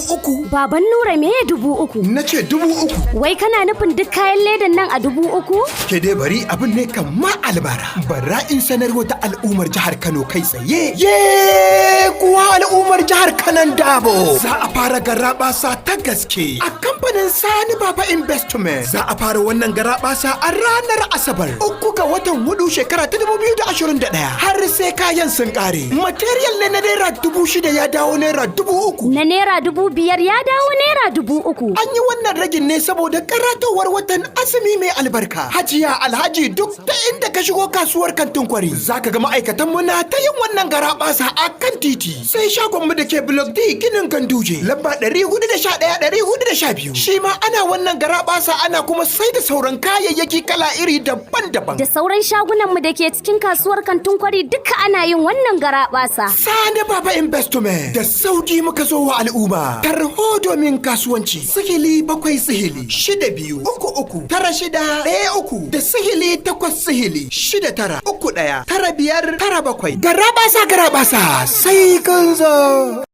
3. Baban Nura me ya 3,000? Na ce 3,000. Wai kana nufin duk kayan ledan nan a 3,000? Ke dai bari abin ne kama albara. Bara in sanarwa ta al'ummar jihar Kano kai tsaye. Kuwa al'ummar jihar Kanan Dabo. Za a fara garabasa ta gaske a kamfanin Sani Baba Investment. Za a fara wannan garabasa a ranar Asabar 3 ga watan 4 shekara ta 2021 har sai kayan sun kare. Material ne na naira 6,000 ya dawo naira 3,000. Na naira 5,000 ya dawo naira 3,000. An yi wannan ragin ne saboda karatowar watan azumi mai albarka. Hajiya Alhaji duk ta inda ka shigo kasuwar kantin kwari zaka ga ma'aikatan mu na ta yin wannan garabasa a kan titi. Sai shagon mu da ke Block D ginin Ganduje lamba 411-412. Shi ma ana wannan garabasa ana kuma sai da sauran kayayyaki kala iri daban-daban. Da sauran shagunan mu da ke cikin kasuwar kantin kwari duka ana yin wannan garabasa. Sani Baba Investment da sauki muka zo wa al'umma. Tarho domin kasuwanci 0706233961 da 0869 61 95 97. Garabasa sai kan zo.